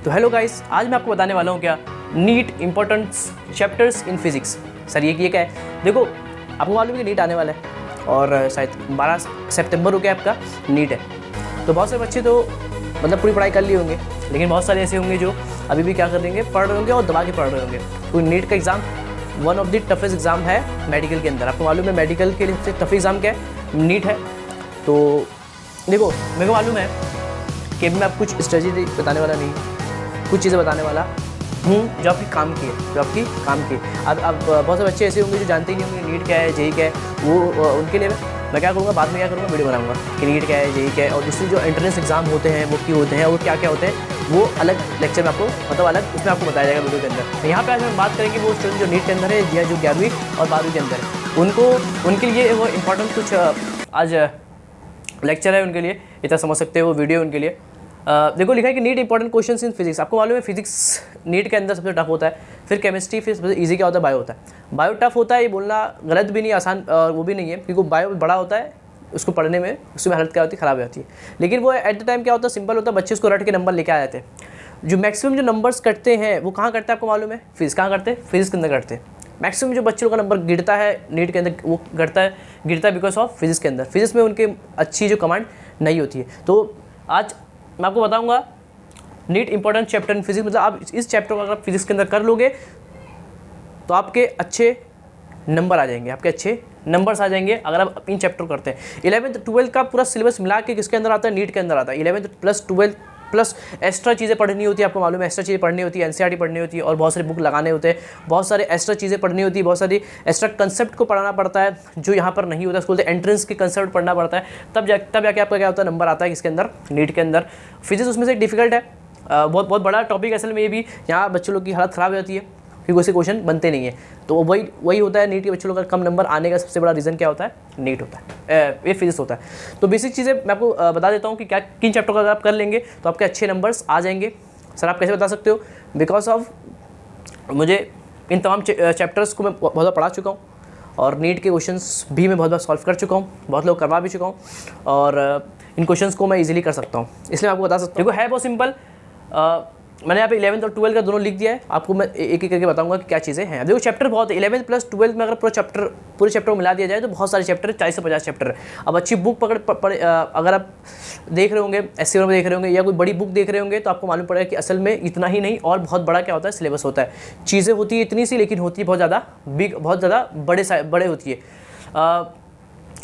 तो hello guys, आज मैं आपको बताने वाला हूँ क्या NEET importants chapters in physics. Sir ये क्या है? देखो, आपको मालूम है कि नीट आने वाला है और शायद 12 सितंबर को क्या आपका नीट है। तो बहुत सारे बच्चे तो मतलब पूरी पढ़ाई कर लिए होंगे, लेकिन बहुत सारे ऐसे होंगे जो अभी भी क्या कर देंगे, पढ़ रहे होंगे और दबा के पढ़ रहे होंगे। तो नीट का exam one of the toughest exam है मेडिकल के अंदर। आपको मालूम है मेडिकल के लिए सबसे टफ एग्ज़ाम क्या है? नीट है। तो देखो, मेरे को मालूम है कि मैं आपको कुछ स्ट्रेटजी बताने वाला नहीं, कुछ चीज़ें बताने वाला हूँ जो आपकी काम की है, जो आपकी काम की है। अब बहुत सारे बच्चे ऐसे होंगे जो जानते ही नहीं होंगे नीट क्या है, जेई क्या है। वो उनके लिए मैं क्या करूँगा, बाद में क्या करूँगा, वीडियो बनाऊँगा कि नीट क्या है, जेई क्या है, और दूसरी जो एंट्रेंस एग्जाम होते हैं वो क्यों होते हैं और क्या क्या होते हैं, वो अलग लेक्चर में आपको मतलब अलग उसमें आपको बताया जाएगा वीडियो के अंदर। तो यहाँ पे आज हम बात करेंगे वो स्टूडेंट जो नीट के अंदर है या जो 11वीं और 12वीं के अंदर है, उनके लिए वो इंपॉर्टेंट कुछ आज लेक्चर है उनके लिए, इतना समझ सकते हो वो वीडियो उनके लिए। देखो, लिखा है कि NEET important questions in physics. आपको मालूम है फिजिक्स नीट के अंदर सबसे टफ होता है, फिर केमिस्ट्री, फिर सबसे इजी क्या होता है, बायो होता है। बायो टफ होता है, ये बोलना गलत भी नहीं, आसान वो भी नहीं है, क्योंकि बायो बड़ा होता है, उसको पढ़ने में उसमें हालत क्या होती है, ख़राब हो जाती है। लेकिन वो एट द टाइम क्या होता है, सिंपल होता है, बच्चे उसको रट के नंबर लेके आ जाते हैं। जो मैक्सिमम जो नंबर्स कटते हैं वो कहाँ कटते हैं आपको मालूम है? फिजिक्स। कहाँ करते हैं? फिजिक्स के अंदर कटते हैं। मैक्सिमम जो बच्चों का नंबर गिरता है नीट के अंदर, वो गिरता है बिकॉज ऑफ फिजिक्स के अंदर। फिजिक्स में उनके अच्छी जो कमांड नहीं होती है। तो आज मैं आपको बताऊंगा NEET important chapter in physics. मतलब आप इस चैप्टर को अगर आप फिजिक्स के अंदर कर लोगे तो आपके अच्छे नंबर आ जाएंगे, आपके अच्छे नंबर्स आ जाएंगे अगर आप इन चैप्टर करते हैं। 11th 12th का पूरा सिलेबस मिला के किसके अंदर आता है? नीट के अंदर आता है। 11th plus 12th plus extra चीज़ें पढ़नी होती है। आपको मालूम है एक्स्ट्रा चीज़ें पढ़नी होती है, एनसीईआरटी पढ़नी होती है और बहुत सारे बुक लगाने होते हैं, बहुत सारे एक्स्ट्रा चीज़ें पढ़नी होती है, बहुत सारी एक्स्ट्रा कंसेप्ट को पढ़ाना पड़ता है जो यहाँ पर नहीं होता। उसको बोलते हैं एंट्रेंस के कंसेप्ट पढ़ना पड़ता है, तब जाके आपका क्या होता है, नंबर आता है किसके अंदर? नीट के अंदर। फिजिक्स उसमें से डिफिकल्ट है, बहुत बड़ा टॉपिक असल में। ये भी यहाँ बच्चों लोग की हालत ख़राब हो जाती है क्योंकि वैसे क्वेश्चन बनते नहीं है। तो वही होता है, नीट के बच्चों लोग का कम नंबर आने का सबसे बड़ा रीज़न क्या होता है? नीट होता है, ये फिजिक्स होता है। तो बेसिक चीज़ें मैं आपको बता देता हूँ कि क्या किन चैप्टर का अगर आप कर लेंगे तो आपके अच्छे नंबर्स आ जाएंगे। सर आप कैसे बता सकते हो? बिकॉज ऑफ मुझे इन तमाम चैप्टर्स को मैं बहुत बार पढ़ा चुका हूँ और नीट के क्वेश्चंस भी मैं बहुत बार सॉल्व कर चुका हूँ, बहुत लोग करवा भी चुका हूँ और इन क्वेश्चंस को मैं इजीली कर सकता हूँ, इसलिए मैं आपको बता सकता हूँ। देखो, है बहुत सिंपल। मैंने यहाँ पे 11th और 12th का दोनों लिख दिया है। आपको मैं एक एक करके बताऊंगा कि क्या चीज़ें हैं। देखो, चैप्टर बहुत है। 11th प्लस 12th में अगर पूरे चैप्टर को मिला दिया जाए तो बहुत सारे चैप्टर, 40 से 50 चैप्टर है। अब अच्छी बुक अगर आप देख रहे होंगे, SC में देख रहे होंगे या कोई बड़ी बुक देख रहे होंगे तो आपको मालूम पड़ेगा कि असल में इतना ही नहीं और बहुत बड़ा क्या होता है, सिलेबस होता है। चीज़ें होती है इतनी सी, लेकिन होती है बहुत ज़्यादा बिग, बहुत ज़्यादा बड़े होती है।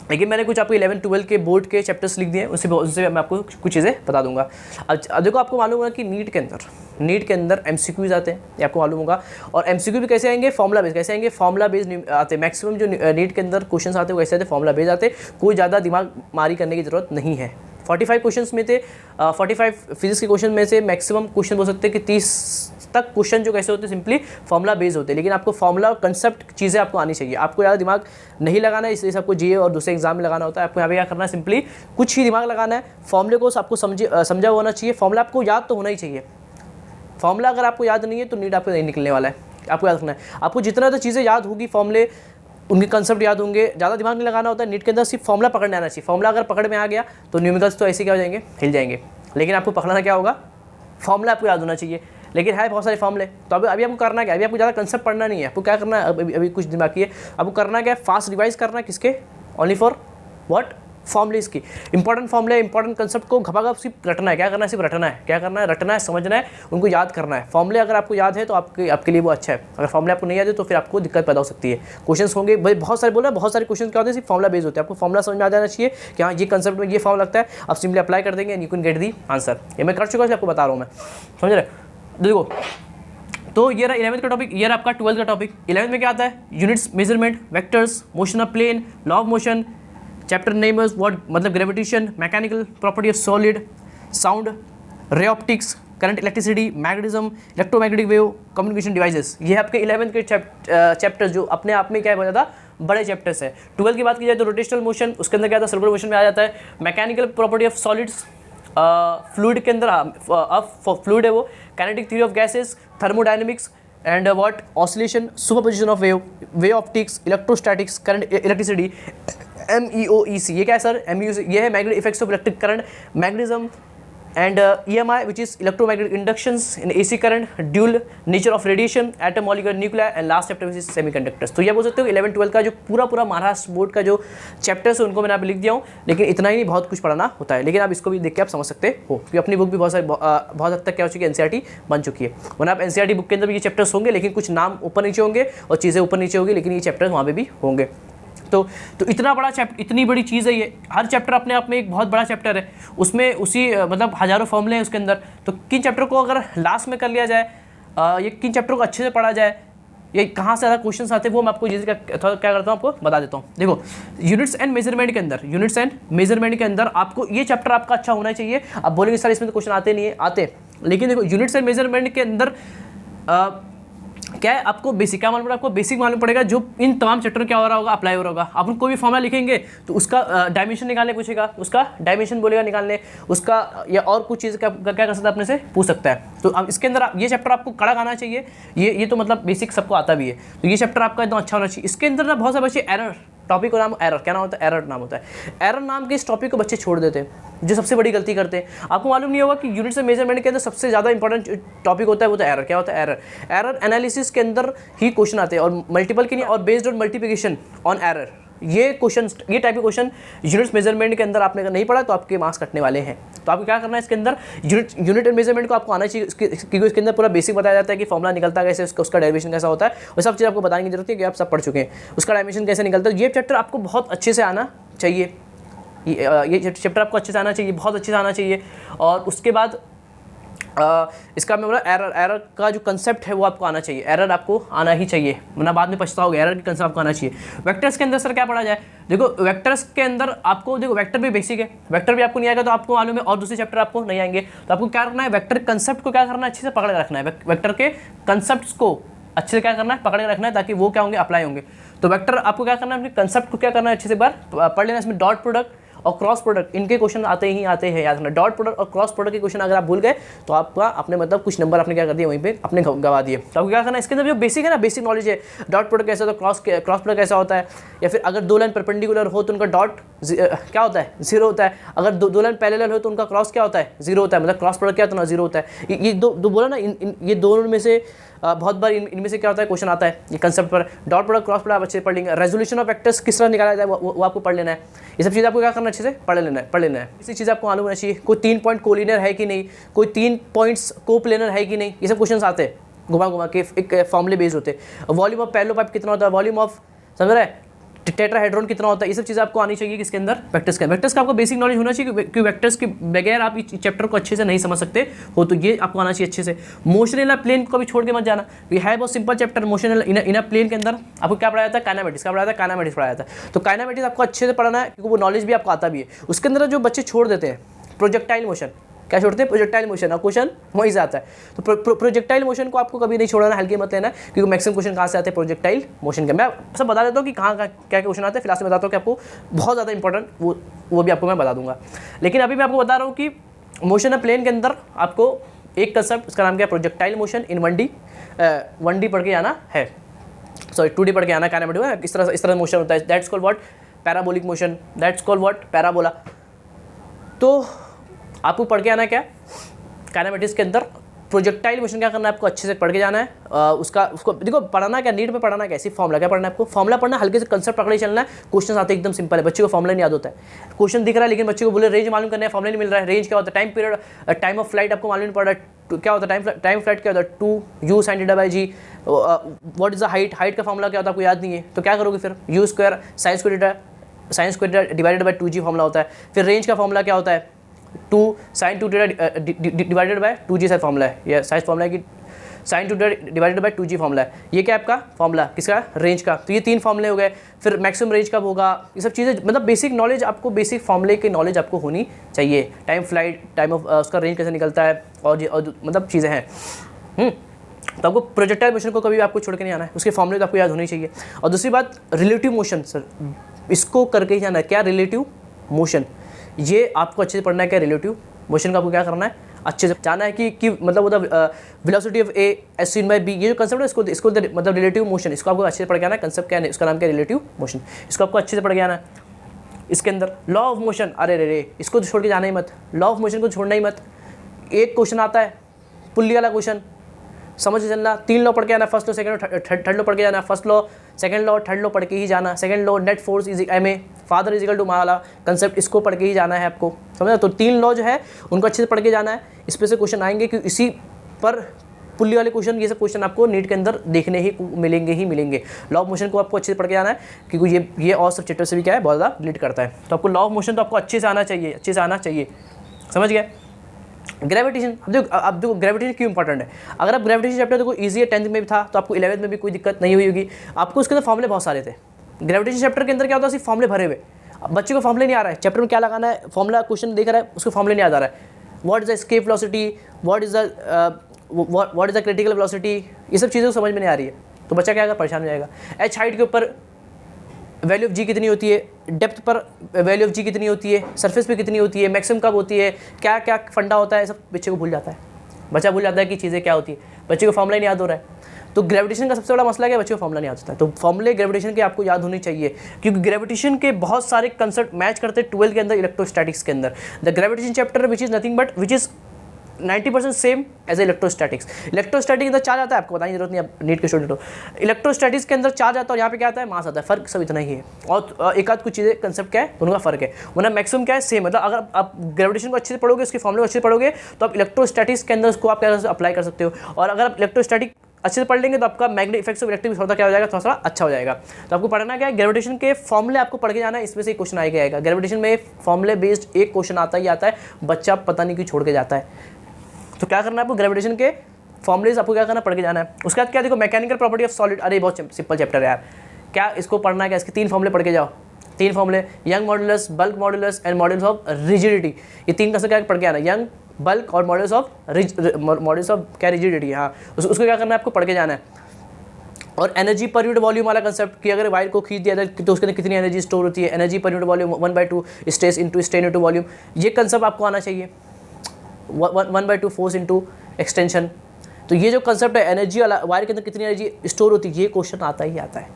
लेकिन मैंने कुछ आपको 11th 12th के बोर्ड के चैप्टर्स लिख दिए हैं, उससे मैं आपको कुछ चीज़ें बता दूंगा। अब देखो, आपको मालूम होगा कि नीट के अंदर MCQs आते हैं, ये आपको मालूम होगा। और MCQ भी कैसे आएंगे? Formula based. कैसे आएंगे? फॉर्मूला बेस्ड आते हैं। मैक्सिमम जो नीट के अंदर क्वेश्चंस आते हैं वो कैसे आते हैं? फॉर्मूला बेस्ड आते हैं। कोई ज़्यादा दिमाग मारी करने की ज़रूरत नहीं है। 45 क्वेश्चंस में थे, 45 फिजिक्स के क्वेश्चन में से मैक्सिमम क्वेश्चन बोल सकते हैं कि 30 तक क्वेश्चन जो कैसे होते हैं, सिंपली फॉर्मूला बेस्ड होते हैं। लेकिन आपको फॉर्मूला कंसेप्ट चीज़ें आपको आनी चाहिए, आपको ज़्यादा दिमाग नहीं लगाना है, इसलिए आपको GA और दूसरे एग्जाम में लगाना होता है। आपको यहाँ पे क्या करना है, सिंपली कुछ ही दिमाग लगाना है। फॉर्मूले को आपको समझा होना चाहिए, फॉर्मूला आपको याद तो होना ही चाहिए। फॉर्मूला अगर आपको याद नहीं है तो नीट आपको नहीं निकलने वाला है। आपको याद रखना है, आपको जितना तो चीज़ें याद होगी, फॉर्मूले उनके कंसेप्ट याद होंगे, ज़्यादा दिमाग नहीं लगाना होता है। नीट के अंदर सिर्फ फॉर्मूला पकड़ने आना चाहिए। फॉर्मूला अगर पकड़ में आ गया तो न्यूमेरिकल्स तो ऐसे क्या हो जाएंगे, हिल जाएंगे। लेकिन आपको पकड़ना क्या होगा, फॉर्मूला आपको याद होना चाहिए। लेकिन है बहुत सारे फॉर्मूले, तो अभी आपको करना क्या है? अभी आपको ज़्यादा कंसेप्ट पढ़ना नहीं है। आपको क्या करना है, अभी कुछ दिन बाकी है। आपको करना क्या है, फास्ट रिवाइज करना है। किसके? Only for what? फॉर्मूलेस की। इंपॉर्टेंट फॉर्मूले, इंपॉर्टेंट कंसेप्ट को घपाघप सिर्फ रटना है। क्या करना है? सिर्फ रटना है। क्या करना है? रटना है, समझना है, उनको याद करना है। फॉर्मूले अगर आपको याद है तो आपके लिए वो अच्छा है। अगर फॉर्मूले आपको नहीं याद है तो फिर आपको दिक्कत पैदा हो सकती है। क्वेश्चंस होंगे भाई बहुत सारे, बोला बहुत सारे क्वेश्चन क्या होते हैं, सिर्फ फॉर्मूला बेस्ड होते हैं। आपको फॉर्मूला समझ में आ जाना चाहिए कि हाँ, ये कंसेप्ट में ये फॉर्म लगता है, आप सिंपली अप्लाई कर देंगे and you can get the answer. ये मैं कर चुका हूँ, आपको बता रहा हूँ मैं, समझ रहे? देखो, तो ये रहा 11th का टॉपिक, ये रहा आपका 12th का टॉपिक। 11th में क्या आता है? Units, measurement, vectors, motion of plane, law of motion, chapter name is what, मतलब gravitation, mechanical property of solid, sound, ray optics, current, electricity, magnetism, electromagnetic wave, communication devices. ये आपके 11th के chapter जो अपने आप में क्या है, बहुत ज़्यादा बड़े चैप्टर्स है। 12th की बात की जाए तो रोटेशनल मोशन, उसके अंदर क्या आता है, सर्कुलर मोशन में आ जाता है। Mechanical property of solids, fluid के अंदर फ्लूइड है वो, kinetic theory of gases, thermodynamics and what, oscillation, superposition of wave optics, electrostatics, current, electricity, MEOEC। ये क्या है सर? MEOEC ये है magnetic effects of electric current, magnetism and EMI which is electromagnetic inductions in AC current, dual nature of radiation, atom molecular nuclear, and last chapter which is semiconductors. तो ये बोल सकते हो 11-12 का जो पूरा महाराष्ट्र बोर्ड का जो चैप्टर्स है उनको मैंने आप लिख दिया हूँ, लेकिन इतना ही नहीं, बहुत कुछ पढ़ना होता है, लेकिन आप इसको भी देख के आप समझ सकते हो क्योंकि अपनी बुक भी बहुत हद तक क्या हो चुकी है, NCERT बन चुकी है। वरना आप NCERT बुक के अंदर भी ये चैप्टर्स होंगे, लेकिन कुछ नाम ऊपर नीचे होंगे और चीज़ें ऊपर नीचे होंगी, लेकिन ये चैप्टर्स वहाँ पे भी होंगे। तो इतना बड़ा चैप्टर, इतनी बड़ी चीज़ है ये, हर चैप्टर अपने आप में एक बहुत बड़ा चैप्टर है, उसमें उसी मतलब हज़ारों फॉर्मूले हैं उसके अंदर। तो किन चैप्टर को अगर लास्ट में कर लिया जाए, ये किन चैप्टर को अच्छे से पढ़ा जाए, ये कहाँ से ज़्यादा क्वेश्चन आते हैं, वो मैं आपको क्या करता हूँ, आपको बता देता हूँ। देखो यूनिट्स एंड मेजरमेंट के अंदर आपको ये चैप्टर आपका अच्छा होना चाहिए। आप बोलेंगे सर इसमें तो क्वेश्चन आते नहीं है, आते, लेकिन देखो यूनिट्स एंड मेजरमेंट के अंदर क्या है, आपको बेसिक क्या मालूम पड़ेगा, आपको बेसिक मालूम पड़ेगा जो इन तमाम चैप्टर क्या हो रहा होगा, अप्लाई हो रहा होगा। आप कोई भी फॉर्मूला लिखेंगे तो उसका डायमेंशन निकालने पूछेगा, उसका डायमेंशन बोलेगा निकालने, उसका या और कुछ चीज़ क्या कर सकता है, अपने से पूछ सकता है। तो अब इसके अंदर ये चैप्टर आपको कड़क आना चाहिए, ये तो मतलब बेसिक सबको आता भी है, तो ये चैप्टर आपका एकदम अच्छा होना चाहिए। इसके अंदर ना बहुत सारे बच्चे एरर टॉपिक का नाम एरर, क्या नाम होता है, एरर नाम होता है। एरर नाम के इस टॉपिक को बच्चे छोड़ देते हैं, जो सबसे बड़ी गलती करते हैं। आपको मालूम नहीं होगा कि यूनिट्स एंड मेजरमेंट के अंदर सबसे ज़्यादा इंपॉर्टेंट टॉपिक होता है वो तो एरर। क्या होता है एरर? एरर एनालिसिस के अंदर ही क्वेश्चन आते हैं, और मल्टीपल के नहीं, और based on multiplication on error, ये क्वेश्चन, ये टाइप के क्वेश्चन यूनिट्स मेजरमेंट के अंदर आपने अगर नहीं पढ़ा तो आपके मार्क्स कटने वाले हैं। तो आपको क्या करना है, इसके अंदर यूनिट एंड मेजरमेंट को आपको आना चाहिए, क्योंकि इसके अंदर पूरा बेसिक बताया जाता है कि फॉर्मुला निकलता कैसे, उसका डेरिवेशन कैसा होता है, और सब चीज़ आपको बताने की जरूरत है कि आप सब पढ़ चुके हैं, उसका डायमेंशन कैसे निकलता है। ये चैप्टर आपको बहुत अच्छे से आना चाहिए, ये चैप्टर आपको अच्छे से आना चाहिए, बहुत अच्छे से आना चाहिए। और उसके बाद इसका मैं बोला एरर का जो कंसेप्ट है वो आपको आना चाहिए, एरर आपको आना ही चाहिए, वरना बाद में पछताओगे। एरर की कंसेप्ट आपको आना चाहिए। वेक्टर्स के अंदर सर क्या पढ़ा जाए, देखो वेक्टर्स के अंदर आपको, देखो वेक्टर भी बेसिक है, वेक्टर भी आपको नहीं आएगा तो आपको मालूम है, और दूसरे चैप्टर आपको नहीं आएंगे, तो आपको क्या करना है, वेक्टर कंसेप्ट को क्या करना है, अच्छे से पकड़ के रखना है। वेक्टर के कंसेप्ट्स को अच्छे से क्या करना है, पकड़ के रखना है, ताकि वो क्या होंगे, अप्लाई होंगे। तो वेक्टर आपको क्या करना है, अपने कंसेप्ट को क्या करना है, अच्छे से बार पढ़ लेना। इसमें डॉट प्रोडक्ट और क्रॉस प्रोडक्ट, इनके क्वेश्चन आते ही आते हैं, याद रखना। डॉट प्रोडक्ट और क्रॉस प्रोडक्ट के क्वेश्चन अगर आप भूल गए तो आपका अपने मतलब कुछ नंबर आपने क्या कर दिए, वहीं पे अपने गवा दिए। तो आपको क्या करना है, इसके अंदर जो बेसिक है ना, बेसिक नॉलेज है, डॉट प्रोडक्ट कैसा होता है, क्रॉस प्रोडक्ट कैसा होता है, या फिर अगर दो लाइन परपेंडिकुलर हो तो उनका डॉट क्या होता है, जीरो होता है। अगर दो लाइन पैरेलल हो तो उनका क्रॉस क्या होता है, जीरो होता है। मतलब क्रॉस प्रोडक्ट क्या होता है ना, जीरो होता है। ये दो बोला ना, ये दोनों में से बहुत बार इनमें से क्या होता है, क्वेश्चन आता है ये कंसेप्ट पर। डॉट प्रोडक्ट क्रॉस प्रोडक्ट आप अच्छे से पढ़ लेंगे। रेजोल्यूशन ऑफ वेक्टर्स किस तरह निकाला जाए वो आपको पढ़ लेना है। ये सब चीज़ आपको क्या करना, अच्छे से पढ़ लेना है। इसी चीज़ आपको मालूम होना चाहिए, कोई 3 पॉइंट कोलिनियर है कि नहीं, कोई 3 पॉइंट्स कोप्लेनर है कि नहीं, ये सब क्वेश्चन आते हैं घुमा के, एक फॉर्मूले बेस्ड होते हैं। वॉल्यूम ऑफ पैरेलल पाइप कितना होता है, वॉल्यूम ऑफ समझ रहा है, टेट्राहेड्रॉन कितना होता है, ये सब चीज़ें आपको आनी चाहिए किसके अंदर, वेक्टर्स के अंदर। वेक्टर्स का आपको बेसिक नॉलेज होना चाहिए, क्योंकि वेक्टर्स के बगैर आप इस चैप्टर को अच्छे से नहीं समझ सकते हो, तो ये आपको आना चाहिए अच्छे से। मोशन इन अ प्लेन को भी छोड़ के मत जाना, ये है बहुत simple chapter. Motion in a plane के अंदर आपको क्या पढ़ाया जाता है, काइनेमेटिक्स का पढ़ाया था, काइनेमेटिक्स पढ़ाया था। तो काइनेमेटिक्स आपको अच्छे से पढ़ना है, क्योंकि वो नॉलेज भी आपको आता भी है। उसके अंदर जो बच्चे छोड़ देते हैं, प्रोजेक्टाइल मोशन, क्या छोड़ते हैं, प्रोजेक्टाइल मोशन, और क्वेश्चन वहीं से आता है। तो प्रोजेक्टाइल मोशन को आपको कभी नहीं छोड़ना, हल्के मत लेना, क्योंकि मैक्सिमम क्वेश्चन कहाँ से आते हैं, प्रोजेक्टाइल मोशन के। मैं सब बता देता हूँ कि कहाँ क्या क्वेश्चन आते हैं, फिर लास्ट में बताता हूँ कि आपको बहुत ज़्यादा इंपॉर्टेंट वो भी आपको मैं बता दूंगा। लेकिन अभी मैं आपको बता रहा हूँ कि मोशन ऑफ प्लेन के अंदर आपको एक कंसेप्ट, उसका नाम क्या है, प्रोजेक्टाइल मोशन इन 1D पढ़ के आना है, सॉरी 2D पढ़ के आना। काइनेमेटिक्स इस तरह मोशन होता है, that's called what, parabolic motion, that's called what, parabola. तो आपको पढ़ के आना क्या, काइनेमेटिक्स के अंदर प्रोजेक्टाइल मोशन क्या करना है, आपको अच्छे से पढ़ के जाना है। उसको देखो पढ़ना क्या, नीट में पढ़ना क्या, सिर्फ फॉर्मुला क्या पढ़ना है आपको, फॉर्मुला पढ़ना, हल्के से कंसेप्ट पकड़े चलना है। क्वेश्चन आते एकदम सिंपल है, बच्चे को फॉर्मुला नहीं याद होता है, क्वेश्चन दिख रहा है लेकिन बच्चे को बोले रेंज मालूम करना है, फॉर्मुला नहीं मिल रहा है। रेंज क्या होता है, time period, time of flight आपको मालूम नहीं पड़ रहा है, क्या होता है टाइम फ्लाइट क्या होता है, 2u sin theta by g. What is the height का फॉर्मुला क्या होता है, आपको याद नहीं है, तो क्या करोगे फिर, u square sine square divided by 2g formula होता है। फिर रेंज का फॉर्मुला क्या होता है, 2 sin 2 theta divided by 2g size formula है, ये साइज फॉर्मुला है कि sin 2 theta divided by 2g formula है। ये क्या आपका फॉर्मुला किसका, रेंज का। तो ये 3 फॉर्मुले हो गए। फिर मैक्सिमम रेंज कब होगा, ये सब चीज़ें मतलब बेसिक नॉलेज आपको, बेसिक फॉर्मुले की नॉलेज आपको होनी चाहिए। टाइम फ्लाइट, टाइम ऑफ उसका रेंज कैसे निकलता है, और मतलब चीज़ें हैं। तो आपको प्रोजेक्टाइल मोशन को कभी आपको छोड़ के नहीं आना है, उसके फॉर्मुले तो आपको याद होनी चाहिए। और दूसरी बात रिलेटिव मोशन, सर इसको करके ही जाना है। क्या रिलेटिव मोशन, ये आपको अच्छे से पढ़ना है। क्या रिलेटिव मोशन का आपको क्या करना है, अच्छे से जाना है कि मतलब वो velocity of A as seen by B, ये जो कंसेप्ट है इसको मतलब रिलेटिव मोशन, इसको आपको अच्छे से पढ़ के आना है। कंसेप्ट क्या है, इसका नाम क्या है, रिलेटिव मोशन, इसको आपको अच्छे से पढ़ के आना है। इसके अंदर लॉ ऑफ मोशन, अरे रे इसको तो छोड़ के जाना ही मत, लॉ ऑफ मोशन को छोड़ना ही मत। एक क्वेश्चन आता है पुल्ली वाला क्वेश्चन, समझ के चलना। 3 लॉ पढ़ के आना, first law second law third law पढ़ के जाना, first law second law third law पढ़ के ही जाना। Second law net force is m a father is equal to माँ वाला कंसेप्ट, इसको पढ़ के ही जाना है आपको, समझा। तो 3 लॉ जो है उनको अच्छे से पढ़ के जाना है, इस पर से क्वेश्चन आएंगे कि इसी पर पुल्ली वाले क्वेश्चन, ये सब क्वेश्चन आपको नीट के अंदर देखने ही मिलेंगे। लॉ ऑफ मोशन को आपको अच्छे से पढ़ के जाना है, क्योंकि ये और सब चैप्टर से भी क्या है बहुत ज़्यादा रिलेट करता है। तो आपको लॉ ऑफ मोशन तो आपको अच्छे से आना चाहिए, समझ गए। ग्रेविटेशन, अब देखो ग्रेविटेशन क्यों इंपॉर्टेंट है। अगर आप ग्रेविटेशन चैप्टर देखो ईजी है, 10th में भी था तो आपको 11th में भी कोई दिक्कत नहीं हुई होगी। आपको उसके अंदर फॉर्मुले बहुत सारे थे। ग्रेविटेशन चैप्टर के अंदर क्या होता है, सिर्फ फॉर्मुले भरे हुए। बच्चे को फॉर्मुले नहीं आ रहा है, चैप्टर में क्या लगाना है, फॉर्मुला क्वेश्चन देख रहा है, उसको फॉर्मुले नहीं याद आ रहा है। What is the escape velocity, what is the critical velocity, ये सब चीज़ें समझ में नहीं आ रही है, तो बच्चा क्या परेशान हो जाएगा। एच हाइट के ऊपर वैल्यू ऑफ जी कितनी होती है, डेप्थ पर वैल्यू ऑफ जी कितनी होती है, सरफेस पे कितनी होती है, मैक्सिमम कब होती है, क्या क्या फंडा होता है, सब बच्चे को भूल जाता है। बच्चा भूल जाता है कि चीज़ें क्या होती है, बच्चे को फॉर्मुला ही नहीं याद हो रहा है। तो ग्रेविटेशन का सबसे बड़ा मसला क्या है, बच्चे को फॉर्मुला नहीं याद होता है। तो फॉर्मुले ग्रेविटेशन के आपको याद होनी चाहिए, क्योंकि ग्रेविटेशन के बहुत सारे कंसेप्ट मैच करते हैं 12 के अंदर इलेक्ट्रोस्टैटिक्स के अंदर। The gravitation chapter which is nothing but which is 90% same as electrostatics. Electrostatic के अंदर चार्ज आता है, आपको बताने की जरूरत नहीं, आप नीट के स्टूडेंट हो। इलेक्ट्रोस्टैटिक्स के अंदर चार्ज आता है और यहाँ पे क्या आता है, मास आता है। फर्क सब इतना ही है, और एक आध कुछ चीज़ें कंसेप्ट क्या है दोनों का फर्क है, वरना मैक्सिमम क्या है सेम। मतलब अगर आप ग्रेविटेशन को अच्छे से पढ़ोगे, उसके फॉर्मुले को अच्छे से पढ़ोगे, तो आप इलेक्ट्रोस्टैटिक्स के अंदर उसको आप क्या अप्लाई कर सकते हो। और अगर आप इलेक्ट्रोस्टैटिक अच्छे से पढ़ लेंगे तो आपका मैग्नेटिक इफेक्ट्स ऑफ इलेक्ट्रिक थोड़ा क्या हो जाएगा, थोड़ा सा अच्छा हो जाएगा। तो आपको पढ़ना क्या है, ग्रेविटेशन के फॉर्मुले आपको पढ़ के जाना है, इसमें से एक क्वेश्चन आएगा। ग्रेविटेशन में फॉर्मुले बेस्ड एक क्वेश्चन आता ही आता है, बच्चा पता नहीं क्यों छोड़ के जाता है। तो क्या करना है आपको, ग्रेविटेशन के फॉर्मुलेज आपको क्या करना, पढ़ के जाना है। उसके बाद क्या देखो, मैकेनिकल प्रॉपर्टी ऑफ सॉलिड, अरे बहुत सिंपल चैप्टर है यार, क्या इसको पढ़ना है, क्या इसके 3 फॉर्मुले पढ़ के जाओ। 3 फॉर्मुले, Young modulus, bulk modulus and modulus of rigidity, ये 3 का से क्या पढ़ के आना, यंग, बल्क और मॉडुलस ऑफ क्या रिजिडिटी। हाँ, उसको क्या करना है आपको, पढ़ के जाना है। और एनर्जी पर यूनिट वॉल्यूम वाला कंसेप्ट, कि अगर वायर को खींच दिया जाए तो उसके अंदर कितनी एनर्जी स्टोर होती है, energy per unit volume 1/2 stress into strain into volume, ये कंसेप्ट आपको आना चाहिए। 1/2 फोर्स इंटू एक्सटेंशन, तो ये जो कंसेप्ट है एनर्जी वाला, वायर के अंदर कितनी एनर्जी स्टोर होती है, ये क्वेश्चन आता ही आता है,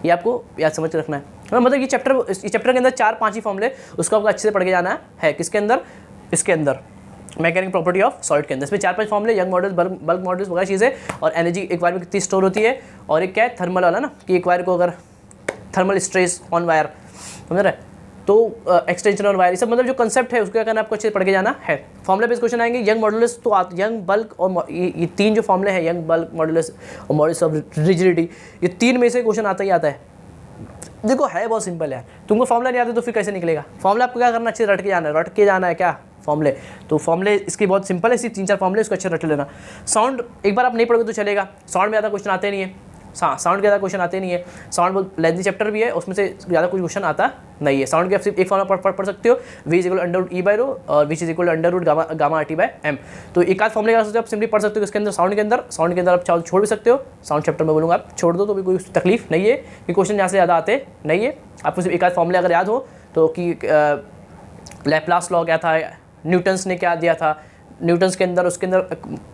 ये आपको याद समझ के रखना है। मतलब ये चैप्टर के अंदर 4-5 ही फॉर्मुले, उसको आपको अच्छे से पढ़ के जाना है। किसके अंदर, इसके अंदर मैकेनिकल प्रॉपर्टी ऑफ सॉलिड के अंदर, इसमें 4-5 फॉर्मुले, यंग मॉडल्स, बल्क मॉडल्स वगैरह चीज़ें, और एनर्जी एक वायर में कितनी स्टोर होती है, और एक क्या है थर्मल वाला ना, कि एक वायर को अगर थर्मल स्ट्रेस ऑन वायर, समझ रहे, तो एक्सटेंशन और वायर, ये सब मतलब जो कंसेप्ट है उसको क्या करना है आपको अच्छे से पढ़ के जाना है। फॉर्मुला बेस्ड क्वेश्चन आएंगे। यंग मॉडुलस, तो यंग, बल्क और ये 3 जो फॉर्मुले हैं, यंग, बल्क, मॉडुलस और मॉडुलस ऑफ रिजिडिटी, ये 3 में से क्वेश्चन आता ही आता है। देखो है बहुत सिंपल है, तुमको फॉर्मुला नहीं आता तो फिर कैसे निकलेगा। फॉर्मुला आपको क्या करना, अच्छे से रट के जाना है क्या फॉर्मुले। तो फॉर्मुले इसकी बहुत सिंपल है, सिर्फ 3-4 फॉर्मुले, इसको अच्छे रट लेना। साउंड एक बार आप नहीं पढ़ोगे तो चलेगा, साउंड में ज़्यादा क्वेश्चन आते नहीं है, साउंड के ज़्यादा क्वेश्चन आते नहीं है। साउंड बहुत लेंथी चैप्टर भी है, उसमें से ज़्यादा कुछ क्वेश्चन आता नहीं है। साउंड के आप सिर्फ एक फॉर्मुला पढ़ सकते हो, v = √e/ρ और v = √γ/RT/m। तो एक आध फॉर्मुले का आप सिंपली पढ़ सकते हो इसके अंदर, साउंड के अंदर आप चाहो छोड़ भी सकते हो। साउंड चैप्टर में बोलूँगा आप छोड़ दो तो भी कोई तकलीफ नहीं है, कि क्वेश्चन यहाँ से ज़्यादा आते नहीं है। आपको सिर्फ एक आध फॉर्मुले अगर याद हो तो, कि लैप्लास लॉ क्या था, न्यूटन्स ने क्या दिया था, न्यूटन्स के अंदर उसके अंदर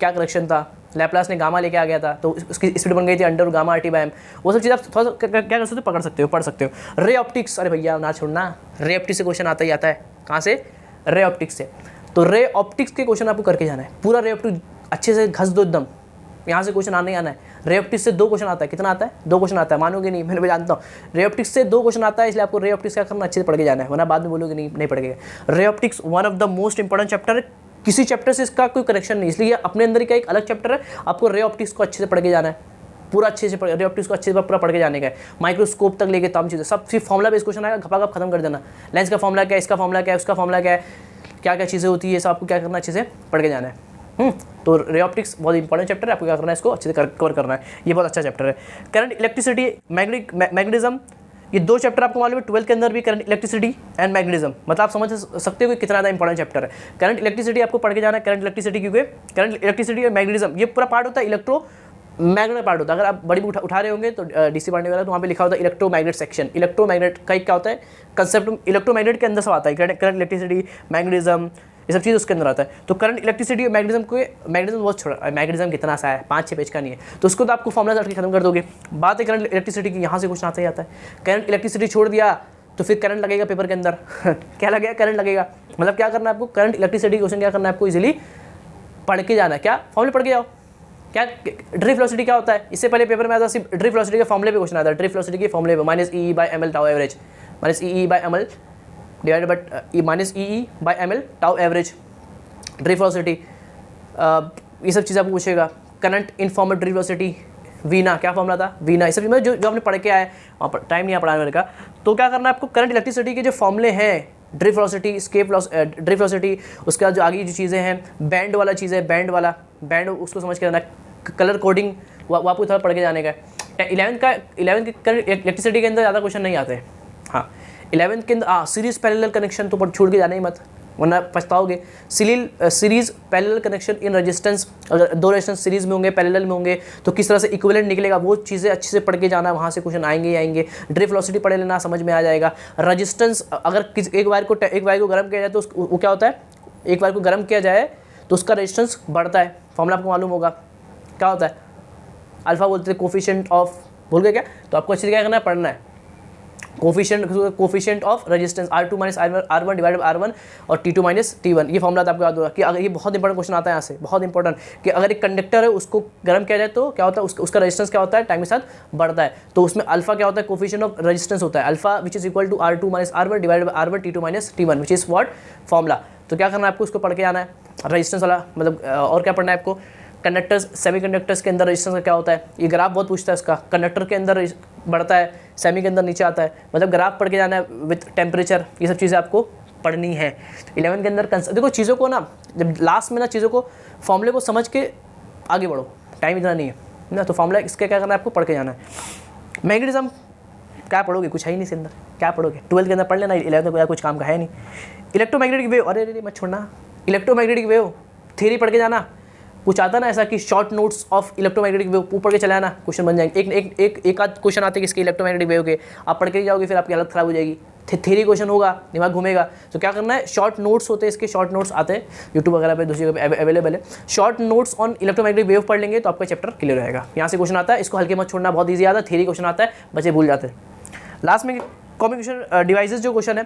क्या करेक्शन था, लैप्लास ने गामा लेके आ गया था तो उसकी स्पीड बन गई थी √γ/RT/m। वो सब चीज़ आप थोड़ा सा क्या कर सकते हो, पकड़ सकते हो, पढ़ सकते हो। रे ऑप्टिक्स, अरे भैया ना छोड़ना, रे ऑप्टिक्स से क्वेश्चन आता ही आता है। कहाँ से, रे ऑप्टिक्स से। तो रे ऑप्टिक्स के क्वेश्चन आपको करके जाना है, पूरा रे ऑप्टिक्स अच्छे से घस दो एकदम, यहाँ से क्वेश्चन आना ही आना है। रे ऑप्टिक्स से 2 क्वेश्चन आता है, कितना आता है, 2 क्वेश्चन आता है, मानोगे नहीं, मैंने भी जानता हूँ। रे ऑप्टिक्स से 2 क्वेश्चन आता है, इसलिए आपको रे ऑप्टिक्स क्या करना, अच्छे से पढ़ के जाना है, वरना बाद में बोलोगे नहीं पढ़ेगा। Ray optics one of the most important chapter है, किसी चैप्टर से इसका कोई कनेक्शन नहीं, इसलिए अपने अंदर का एक अलग चैप्टर है। आपको रे ऑप्टिक्स को अच्छे से पढ़ के जाना है, पूरा अच्छे से रे ऑप्टिक्स को अच्छे से पूरा पढ़ के जाने का है। माइक्रोस्कोप तक लेके तमाम चीज़ें, सब सिर्फ फॉर्मुला बेस्ड क्वेश्चन आएगा, घपाघप खत्म कर देना। लेंस का फॉर्मुला क्या है, इसका फॉर्मुला क्या है, उसका फॉर्मुला क्या है, क्या क्या चीज़ें होती है, सब आपको क्या करना, अच्छे से पढ़ के जाना है। तो रे ऑप्टिक्स बहुत इंपॉर्टेंट चैप्टर है, आपको क्या करना है, इसको अच्छे से कवर करना है। ये बहुत अच्छा चैप्टर है। करंट इलेक्ट्रिसिटी, मैग्नेटिज्म, ये 2 चैप्टर आपको मालूम है 12 के अंदर भी, करंट इलेक्ट्रिसिटी एंड मैग्नेटिज्म। मतलब आप समझ सकते हो कि कितना ज़्यादा इंपॉर्टेंट चैप्टर है। करंट इलेक्ट्रिसिटी आपको पढ़ के जाना है, करंट इलेक्ट्रिसिटी, क्योंकि करंट इलेक्ट्रिसिटी और मैग्नेटिज्म ये पूरा पार्ट होता है, इलेक्ट्रो मैग्नेट पार्ट होता है। अगर आप बड़ी बुक उठा रहे होंगे तो डीसी पढ़ने वाला, तो वहाँ पे लिखा होता है इलेक्ट्रोमैग्नेट सेक्शन। इलेक्ट्रोमैग्नेट का क्या होता है कंसेप्ट, इलेक्ट्रोमैग्नेट के अंदर सब आता है, करंट इलेक्ट्रिसिटी, मैग्नेटिज्म, ये सब चीज़ उसके अंदर आता है। तो करंट इलेक्ट्रिसिटी और मैग्नेटिज्म बहुत छोटा, मैग्नेटिज्म कितना सा है, 5-6 पेज का नहीं है, तो उसको तो आपको फॉर्मुला करके खत्म कर दोगे। बात है करंट इलेक्ट्रिसिटी की, यहाँ से कुछ आता ही आता है। करंट इलेक्ट्रिसिटी छोड़ दिया तो फिर करंट लगेगा पेपर के अंदर क्या लगेगा, करंट लगेगा। मतलब क्या करना है आपको, करंट इलेक्ट्रिसिटी क्वेश्चन क्या करना है आपको, इजीली पढ़ के जाना है। क्या फॉर्मूले पढ़ के जाओ। क्या ड्रिफ्ट वेलोसिटी क्या होता है, इससे पहले पेपर में आता सिर्फ ड्रिफ्ट वेलोसिटी के फॉर्मूले पे क्वेश्चन आता है। ड्रिफ्ट वेलोसिटी के फॉर्मूले पे -EE/ml tau average, -EE/ml divided by -EE/ml tau average drift velocity, ये सब चीज़ें आपको पूछेगा। Current informal drift velocity, Veena क्या फॉर्मूला था, वीना, ये सब चीज़ जो आपने पढ़ के आए, वहाँ पर टाइम नहीं आ पढ़ाने वाले का। तो क्या करना है आपको, करंट इलेक्ट्रिसिटी के जो फॉर्मूले हैं, ड्रिफ्ट वेलोसिटी, ड्रिफ्ट वेलोसिटी, उसके बाद जो आगे जो चीज़ें हैं, बैंड वाला चीज़ है, बैंड उसको समझ के जाना, कलर कोडिंग वो आपको थोड़ा पढ़ के जाने का है। 11th के करंट इलेक्ट्रिसिटी के अंदर ज़्यादा क्वेश्चन नहीं आते हैं। हाँ 11th के अंदर सीरीज पैरेलल कनेक्शन तो छोड़ के जाना ही मत, वरना पछताओगे। Series parallel connection in resistance, अगर दो रेजिस्टेंस सीरीज में होंगे, पैरेलल में होंगे, तो किस तरह से इक्विवेलेंट निकलेगा, वो चीज़ें अच्छे से पढ़ के जाना, वहाँ से क्वेश्चन आएंगे ही आएंगे। ड्रिफ्ट वेलोसिटी पढ़ लेना, समझ में आ जाएगा। रेजिस्टेंस, अगर एक वायर को गर्म किया जाए तो वो क्या होता है, एक वायर को गर्म किया जाए तो उसका रेजिस्टेंस बढ़ता है, फॉर्मूला आपको मालूम होगा क्या होता है, अल्फा बोलते हैं कोफिशिएंट ऑफ, भूल गए क्या, तो आपको अच्छे से क्या करना है, पढ़ना है। Coefficient of resistance R2 - R1 divided by R1 और T2 - T1, ये फॉर्मूला आपको याद होगा कि अगर ये बहुत इंपॉर्टेंट क्वेश्चन आता है यहाँ से, बहुत इंपॉर्टेंट, कि अगर एक कंडक्टर है उसको गर्म किया जाए तो क्या होता है, उसका रेजिस्टेंस क्या होता है, टाइम के साथ बढ़ता है। तो उसमें अल्फा क्या होता है, कोफिशिएंट ऑफ रेजिस्टेंस होता है, alpha which is equal to R2 - R1 divided by R1 T2 - T1 which is what formula. तो क्या करना है आपको, उसको पढ़ के आना है, रेजिस्टेंस वाला, मतलब और क्या पढ़ना है आपको, कंडक्टर्स, सेमीकंडक्टर्स के अंदर रेजिस्टेंस का क्या होता है, ये ग्राफ बहुत पूछता है इसका, कंडक्टर के अंदर बढ़ता है, सेमी के अंदर नीचे आता है, मतलब ग्राफ पढ़ के जाना है विथ टेम्परेचर, ये सब चीज़ें आपको पढ़नी है। 11th के अंदर देखो चीज़ों को ना, जब लास्ट में ना चीज़ों को, फॉर्मूले को समझ के आगे बढ़ो, टाइम इतना नहीं है ना, तो फॉर्मूला इसके क्या करना है आपको, पढ़ के जाना है। मैग्नेटिज्म क्या पढ़ोगे, कुछ है ही नहीं इसके अंदर, क्या पढ़ोगे, 12th के अंदर पढ़ लेना, 11th में कुछ काम का है नहीं। इलेक्ट्रोमैग्नेटिक वेव, अरे मत छोड़ना, इलेक्ट्रोमैग्नेटिक वेव थ्योरी पढ़ के जाना, कुछ आता ना ऐसा कि short notes of electromagnetic wave ऊपर के चला ना, क्वेश्चन बन जाएंगे। एक आध क्वेश्चन आते हैं किसके, इलेक्ट्रोमैग्नेटिक वेव के, आप पढ़ के जाओगे फिर आपकी हालत खराब हो जाएगी, थ्योरी क्वेश्चन होगा, दिमाग घूमेगा। तो क्या करना है, शॉर्ट नोट्स होते हैं इसके, शॉर्ट नोट्स आते हैं यूट्यूब वगैरह पे, दूसरी जगह अवेलेबल है, short notes on electromagnetic wave पढ़ लेंगे तो आपका चैप्टर क्लियर रहेगा। यहाँ से क्वेश्चन आता है, इसको हल्के मत छोड़ना, बहुत ईजी आता है, थ्योरी क्वेश्चन आता है, बच्चे भूल जाते हैं। लास्ट में कम्युनिकेशन डिवाइसेस जो क्वेश्चन है,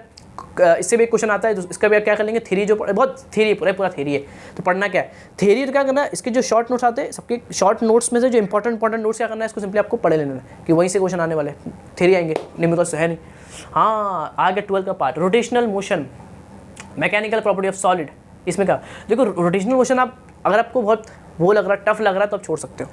इससे भी एक क्वेश्चन आता है, इसका भी आप क्या कर लेंगे, थ्योरी जो बहुत थ्योरी पूरा थ्योरी है, तो पढ़ना क्या है, थ्योरी तो क्या करना है, इसके जो शॉर्ट नोट्स आते हैं, सबके शॉर्ट नोट्स में से जो इंपॉर्टेंट नोट्स क्या करना है, इसको सिंपली आपको पढ़ लेना है कि वहीं से क्वेश्चन आने वाले, थ्योरी आएंगे, न्यूमेरिकल से है नहीं। हाँ आ गया 12th का part, rotational motion, mechanical property of solid. इसमें क्या देखो, रोटेशनल मोशन आप, अगर आपको बहुत वो लग रहा है, टफ लग रहा है, तो आप छोड़ सकते हो,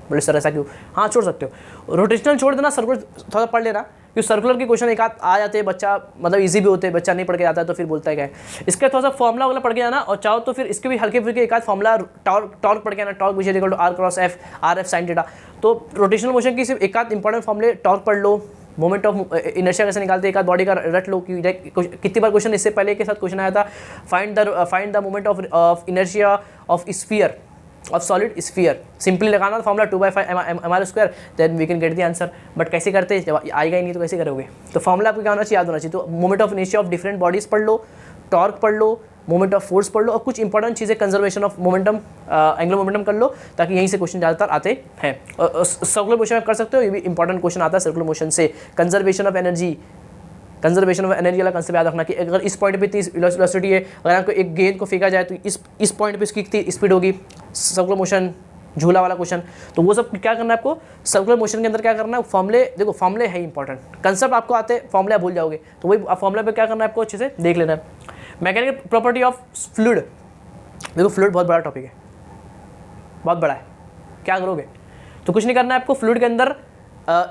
बोले सर ऐसा क्यों, हाँ छोड़ सकते हो, रोटेशनल छोड़ देना, सर्कुलर थोड़ा पढ़ लेना, क्योंकि सर्कुलर के क्वेश्चन एक आध आ जाते हैं, बच्चा मतलब इजी भी होते हैं, बच्चा नहीं पढ़ के जाता है तो फिर बोलता है क्या है, इसका थोड़ा सा फॉर्मुला वाला पढ़ के जाना, और चाहो तो फिर इसके भी हल्के फुल्के एक आध फॉर्मुला, टॉर्क पढ़ के आना, torque which is equal to R cross F RF sine theta. तो रोटेशनल मोशन की सिर्फ एक आध इंपॉर्टेंट फॉर्मुले, टॉर्क पढ़ लो, मोमेंट ऑफ इनर्शिया कैसे निकालते हैं, एक आध बॉडी का रट लो, कि कितनी बार क्वेश्चन इससे पहले के साथ क्वेश्चन आया था, find the moment of inertia of sphere of solid sphere, simply लगाना formula 2/5 mr², then we can get the answer. But कैसे करते हैं, जब आएगा ही नहीं तो कैसे करोगे, तो फॉर्मुला आपको क्या होना चाहिए, याद होना चाहिए। तो moment of inertia of different bodies पढ़ लो, टॉर्क पढ़ लो, मोमेंट ऑफ फोर्स पढ़ लो, और कुछ इंपॉर्टेंट चीज़ें, conservation of momentum, angular momentum कर लो, ताकि यहीं से क्वेश्चन ज़्यादातर आते हैं। सर्कुलर मोशन आप कर सकते हो, ये भी इंपॉर्टेंट क्वेश्चन आता है सर्कुलर मोशन से। Conservation of energy, conservation of energy वाला कंसेप्ट याद रखना कि अगर इस पॉइंट पे इतनी वेलोसिटी है, अगर आपको एक गेंद को फेंका जाए तो इस पॉइंट पे इसकी कितनी स्पीड होगी, सर्कुलर मोशन, झूला वाला क्वेश्चन। तो वो सब क्या करना है आपको, सर्कुलर मोशन के अंदर क्या करना है, फॉर्मुले, देखो फॉर्मुले है इंपॉर्टेंट, कंसेप्ट आपको आते हैं, फॉर्मुले आप भूल जाओगे, तो वही फॉर्मुला पे क्या करना है आपको अच्छे से देख लेना है। मैकेनिकल प्रॉपर्टी ऑफ फ्लूइड, देखो फ्लूइड बहुत बड़ा टॉपिक है, बहुत बड़ा है, क्या करोगे, तो कुछ नहीं करना है आपको, फ्लूइड के अंदर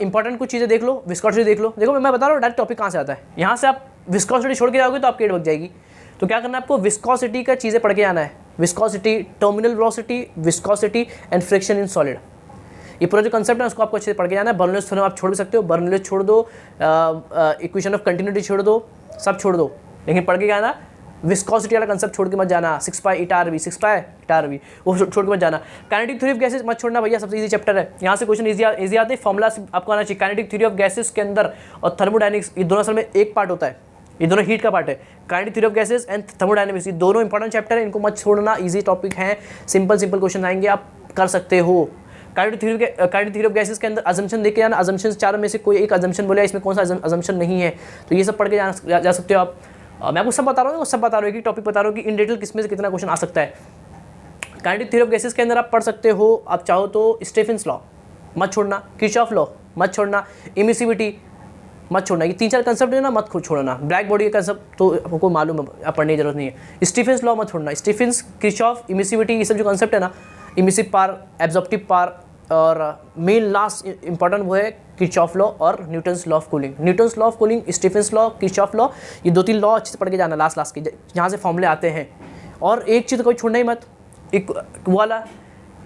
इंपॉर्टेंट कुछ चीज़ें देख लो, विस्कोसिटी देख लो। देखो मैं बता रहा हूँ डायरेक्ट टॉपिक कहाँ से आता है, यहाँ से आप विस्कोसिटी छोड़ के जाओगे तो आपकी एड बच जाएगी। तो क्या करना है आपको, विस्कोसिटी का चीज़ें पढ़ के आना है, viscosity, terminal velocity, viscosity and friction in solid, ये पूरा जो कंसेप्ट है उसको आपको अच्छे से पढ़ के जाना है। बर्नौलीज थ्योरम आप छोड़ भी सकते हो, बर्नौलीज छोड़ दो, इक्वेशन ऑफ कंटिन्यूटी छोड़ दो, सब छोड़ दो, लेकिन पढ़ के जाना, विस्कोसिटी वाला कंसेप्ट छोड़ के मत जाना, 6π ईटा/v, वो छोड़ के मत जाना। काइनेटिक थ्योरी ऑफ गैसेस मत छोड़ना भैया, सबसे इजी चैप्टर है, यहाँ से क्वेश्चन इजी आते हैं, फॉर्मुला आपको आना चाहिए। काइनेटिक थ्योरी ऑफ गैसेस के अंदर और थर्मोडायनेमिक्स, ये दोनों असल में एक पार्ट होता है, ये दोनों हीट का पार्ट है। Kinetic theory of gases and thermodynamics, ये दोनों इंपॉर्टेंट चैप्टर है, इनको मत छोड़ना, इजी टॉपिक है, सिंपल क्वेश्चन आएंगे, आप कर सकते हो। काइनेटिक थ्योरी ऑफ गैसेस के अंदर अजम्पशन देख के जाना, अजम्पशन चारों में से कोई एक अजम्पशन बोले, इसमें कौन सा अजम्पशन नहीं है, तो ये सब पढ़ के जा सकते हो आप। मैं आपको सब बता रहा हूँ, सब बता रहा हूँ, एक टॉपिक बता रहा हूँ कि इन डिटेल किसमें से कितना क्वेश्चन आ सकता है। काइनेटिक थ्योरी ऑफ गैसेस के अंदर आप पढ़ सकते हो, आप चाहो तो स्टीफेंस लॉ मत छोड़ना, किरचॉफ लॉ मत छोड़ना, इमिसिविटी मत छोड़ना। ये 3-4 कंसेप्ट है ना, मत छोड़ना। ब्लैक बॉडी का कंसेप्ट तो आपको मालूम है, आप पढ़ने की जरूरत नहीं है। स्टीफेंस लॉ मत छोड़ना, स्टीफेंस, किरचॉफ, इमिसिविटी, ये सब जो कंसेप्ट है ना, इमिसिव पार, एब्जॉर्प्टिव पार, और मेन लास्ट इंपॉर्टेंट वो है किरचॉफ लॉ और Newton's law of cooling. Newton's law of cooling, Stephen's law, Kirchhoff law, ये 2-3 लॉ अच्छे से पढ़ के जाना लास्ट के, जहाँ से फॉर्मूले आते हैं। और एक चीज़ कोई छोड़ना ही मत, एक वाला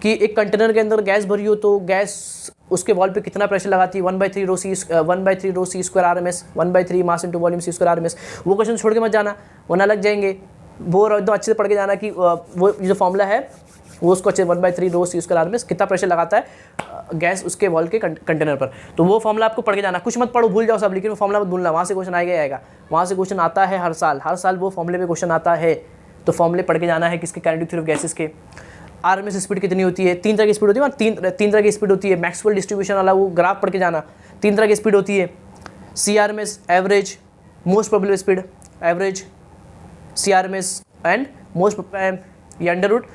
कि एक कंटेनर के अंदर गैस भरी हो तो गैस उसके वॉल पे कितना प्रेशर लगाती है, 1/3 rho C square RMS, 1/3 mass into volume C² RMS। वो क्वेश्चन छोड़ के मत जाना, वरना लग जाएंगे। वो एकदम अच्छे से पढ़ के जाना कि वो जो फॉर्मूला है वो उसको अच्छे 1/3 रो C² RMS कितना प्रेशर लगाता है गैस उसके वॉल के कंटेनर पर। तो वो फॉर्मूला आपको पढ़ के जाना, कुछ मत पढ़ो, भूल जाओ सब, लेकिन वो फॉर्मूला मत भूलना, वहाँ से क्वेश्चन आएगा। वहाँ से क्वेश्चन आता है हर साल वो फॉर्मूले पे क्वेश्चन आता है। तो फॉर्मूले पढ़ के जाना है किसके, काइनेटिक थ्योरी ऑफ गैसेस के। RMS स्पीड कितनी होती है, 3 तरह की स्पीड होती है, तीन तरह की स्पीड होती है। मैक्सवेल डिस्ट्रीब्यूशन वाला वो ग्राफ पढ़ के जाना, 3 तरह की स्पीड होती है, CRMS average, most probable speed, average, CRMS and most, ये अंडर रूट।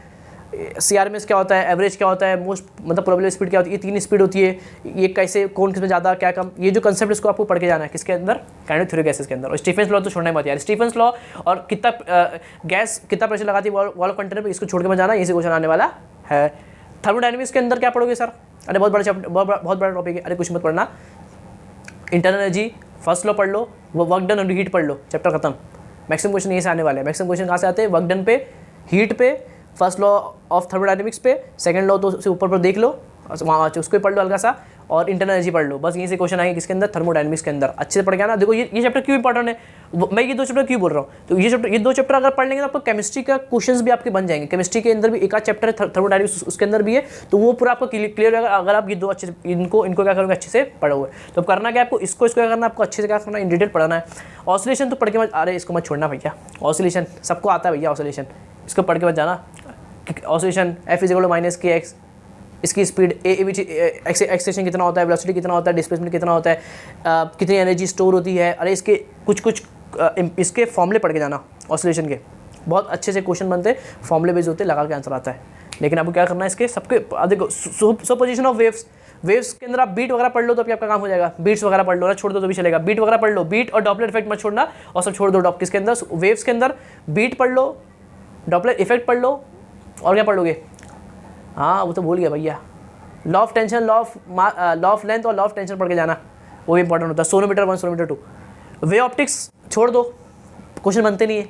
CRMS क्या होता है, एवरेज क्या होता है, मोस्ट मतलब प्रोबेबल स्पीड क्या होती है, ये 3 स्पीड होती है। ये कैसे, कौन किसमें ज़्यादा क्या कम, ये जो कंसेप्ट इसको आपको पढ़ के जाना है किसके अंदर, काइनेटिक थ्योरी ऑफ गैसेस के अंदर। और स्टीफेंस लॉ तो छोड़ना ही मत यार, स्टीफेंस लॉ और गैस कितना प्रेशर लगाती है वॉल ऑफ कंटेनर पे, इसको छोड़ के मत जाना, इसी क्वेश्चन आने वाला है। थर्मोडायनेमिक्स के अंदर क्या पढ़ोगे सर, अरे बहुत बड़ा चैप्टर, बहुत बड़ा टॉपिक है, अरे कुछ मत पढ़ना। इंटरनल एनर्जी फर्स्ट लॉ पढ़ लो, वो वर्क डन और हीट पढ़ लो, चैप्टर खत्म। मैक्सिमम क्वेश्चन यहीं से आने वाले हैं। मैक्सिमम क्वेश्चन कहाँ से आते हैं, वर्क डन पे, हीट पे, फर्स्ट लॉ ऑफ थर्मोडायनेमिक्स पे, सेकंड लॉ तो उससे ऊपर पर देख लो, वहाँ उसको पढ़ लो हल्का सा, और इंटरनल एनर्जी पढ़ लो। बस यहीं से क्वेश्चन आएंगे किसके अंदर, थर्मोडायनेमिक्स के अंदर। अच्छे से पढ़ के आना। देखो ये चैप्टर क्यों इंपॉर्टेंट है, मैं ये 2 चैप्टर क्यों बोल रहा हूँ, तो ये 2 चैप्टर अगर पढ़ लेंगे तो आपको केमिस्ट्री का क्वेश्चंस भी आपके बन जाएंगे। केमिस्ट्री के अंदर भी एक आध चैप्टर है थर्मोडायनेमिक्स, उसके अंदर भी है, तो वो पूरा आपको क्लियर होगा अगर आप ये 2 अच्छे से इनको क्या करोगे, अच्छे से पढ़ोगे। तो करना क्या आपको, इसको क्या करना, आपको अच्छे से क्या करना, इन डिटेल पढ़ना है। ऑसिलेशन तो पढ़ के मत, अरे इसको मत छोड़ना भैया, ऑसिलेशन सबको आता है भैया, ऑसिलेशन इसको पढ़ के मत जाना। ऑसिलेशन F = -kx, इसकी स्पीड एक्सेशन कितना होता है, वेलोसिटी कितना होता है, डिस्प्लेसमेंट कितना होता है, कितनी एनर्जी स्टोर होती है। अरे इसके कुछ इसके फॉर्मूले पढ़ के जाना, ऑसिलेशन के बहुत अच्छे से क्वेश्चन बनते हैं, फॉर्मूले बेस्ड होते हैं, लगा के आंसर आता है। लेकिन आपको क्या करना है इसके सबके, देखो सुपरपोजिशन ऑफ वेव्स के अंदर आप बीट वगैरह पढ़ लो तो आपका काम हो जाएगा। बीट्स वगैरह पढ़ लो ना, छोड़ दो तो भी चलेगा, बीट वगैरह पढ़ लो, बीट और डॉपलर इफेक्ट मत छोड़ना, और सब छोड़ दो। किसके अंदर, वेव्स के अंदर बीट पढ़ लो, डॉपलर इफेक्ट पढ़ लो, और क्या पढ़ोगे, हाँ वो तो भूल गया भैया, law of tension, law of length और लॉ ऑफ टेंशन पढ़ के जाना, वो भी इंपॉर्टेंट होता है। Sonometer 1, sonometer 2। वे ऑप्टिक्स छोड़ दो, क्वेश्चन बनते नहीं है,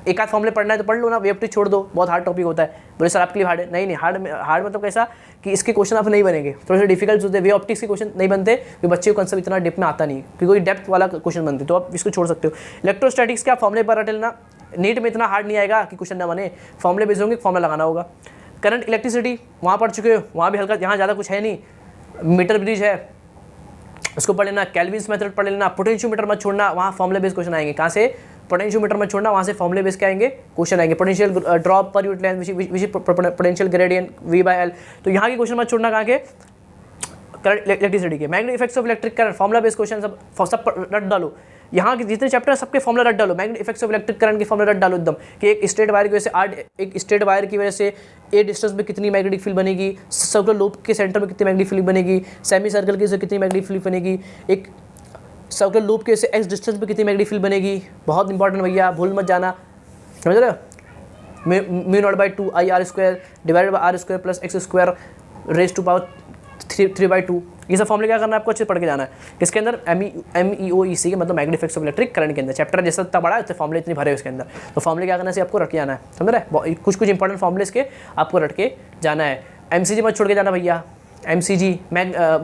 एक आध फॉर्मूले पढ़ना है तो पढ़ लो ना, वे ऑप्टिक्स छोड़ दो, बहुत हार्ड टॉपिक होता है। बोले सर आपके लिए हार्ड है, नहीं हार्ड मतलब कैसा कि इसके क्वेश्चन आप नहीं बनेंगे, थोड़े से डिफिकल्ट होते हैं। वे ऑप्टिक्स के क्वेश्चन नहीं बनते क्योंकि बच्चे को कंसेप्ट इतना डेप्थ में आता नहीं, क्योंकि कोई डेप्थ वाला क्वेश्चन बनते, तो आप इसको छोड़ सकते हो। इलेक्ट्रोस्टैटिक्स के आप फॉर्मूले पर रट लेना, नीट में इतना हार्ड नहीं आएगा कि क्वेश्चन ना बने, फॉर्मूले बेस्ड होंगे, फॉर्मूला लगाना होगा। करंट इलेक्ट्रिसिटी वहाँ पढ़ चुके हो, वहाँ भी हल्का, यहाँ ज़्यादा कुछ है नहीं, मीटर ब्रिज है उसको पढ़ लेना, कैल्विन्स मेथड पढ़ लेना। पोटेंशियोमीटर मत छोड़ना, वहाँ फॉर्मूले बेस्ड क्वेश्चन आएंगे। कहाँ से, पोटेंशियोमीटर मत छोड़ना, वहाँ से फॉर्मूले बेस्ड क्या आएंगे, क्वेश्चन आएंगे। Potential drop per unit length विच पोटेंशियल ग्रेडियंट V/L, तो यहाँ के क्वेश्चन मत छोड़ना। कहाँ के, करंट इलेक्ट्रिसिटी के। Magnetic effects of electric current, formula based question सब रट डालो। यहाँ के जितने चैप्टर है सबके फॉर्मूला रट डालो। Magnetic effects of electric current के फॉर्मूला रट डालो एकदम, कि एक स्ट्रेट वायर की वजह से एक स्ट्रेट वायर की वजह से ए डिस्टेंस में कितनी मैग्नेटिक फील्ड बनेगी, सर्कुलर लूप के सेंटर में कितनी मैग्नेटिक फील्ड बनेगी, सेमी सर्कल की से कितनी मैग्नेटिक फील्ड बनेगी, एक सर्कुलर लूप के से एक्स डिस्टेंस पे कितनी मैग्नेटिक फील्ड बनेगी। बहुत इंपॉर्टेंट भैया, भूल मत जाना, समझ रहे हो। μ0/2 IR² divided by R² plus x² raise to power 3/2, ये सब फॉर्मूले क्या करना है आपको, अच्छे पढ़ के जाना है। किसके अंदर, MEOEC के मतलब magnetic effects of electric current के अंदर। चैप्टर जैसा इतना बड़ा है तो फॉर्मूले इतने भरे उसके अंदर, तो फॉर्मूले क्या करना है आपको रट के जाना है, समझ रहे। कुछ इंपॉर्टेंट फॉर्मूले इसके आपको रट के जाना है। MCG मत छोड़ के जाना भैया, MCG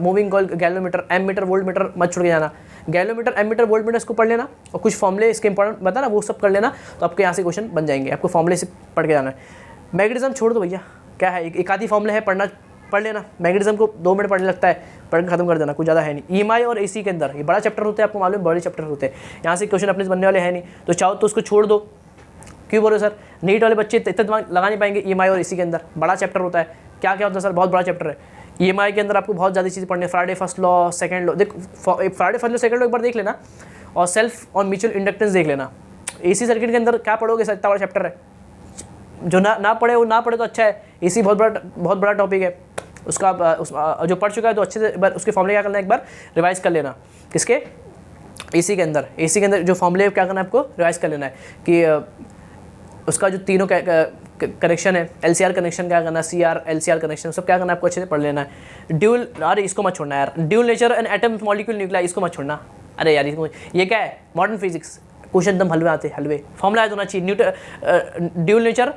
moving coil galvanometer, ammeter volt meter मत छोड़ के जाना। गैलोमीटर, एमीटर, वोल्ट मीटर इसको पढ़ लेना, और कुछ फॉर्मूले इसके इंपॉर्टेंट बता ना, वो सब कर लेना, तो आपके यहाँ से क्वेश्चन बन जाएंगे। आपको फॉर्मूले से पढ़ के जाना है। मैग्नेटिज्म छोड़ दो भैया, क्या है, एक आधी फॉर्मूले है, पढ़ लेना। मैग्नेटिज्म को 2 मिनट पढ़ने लगता है, पढ़ के खत्म कर देना, कुछ ज़्यादा है नहीं। EMI और AC के अंदर ये बड़ा चैप्टर होते हैं, आपको मालूम है, बड़े चैप्टर होते हैं, यहाँ से क्वेश्चन अपने बनने वाले हैं नहीं, तो चाहो तो उसको छोड़ दो। क्यों बोलो सर, नीट वाले बच्चे इतना दिमाग लगा नहीं पाएंगे। EMI और AC के अंदर बड़ा चैप्टर होता है, क्या होता है सर, बहुत बड़ा चैप्टर है। EMI के अंदर आपको बहुत ज़्यादा चीज़ें पढ़नी है। Faraday first law, second law, देख Faraday first law second law एक बार देख लेना, और सेल्फ और म्यूचुअल इंडक्टेंस देख लेना। AC सर्किट के अंदर क्या पढ़ोगे सर, इतना बड़ा चैप्टर है, जो ना पढ़े वो ना पढ़े तो अच्छा है, इसी बहुत बड़ा टॉपिक है उसका। जो पढ़ चुका है तो अच्छे से एक बार उसके फॉर्मूले क्या करना है, एक बार रिवाइज कर लेना। किसके? एसी के अंदर जो फॉर्मूले क्या करना है आपको रिवाइज कर लेना है कि उसका जो तीनों कनेक्शन है, एलसीआर कनेक्शन क्या करना है, सीआर एलसीआर कनेक्शन सब क्या करना है आपको अच्छे से पढ़ लेना है। ड्यूल, अरे इसको मत छोड़ना यार, dual nature and atom molecule nuclei, इसको मत छोड़ना। अरे यार ये क्या है, मॉडर्न फिजिक्स, क्वेश्चन एकदम हलवे आते हैं, हलवे फॉर्मूला याद होना चाहिए। ड्यूल नेचर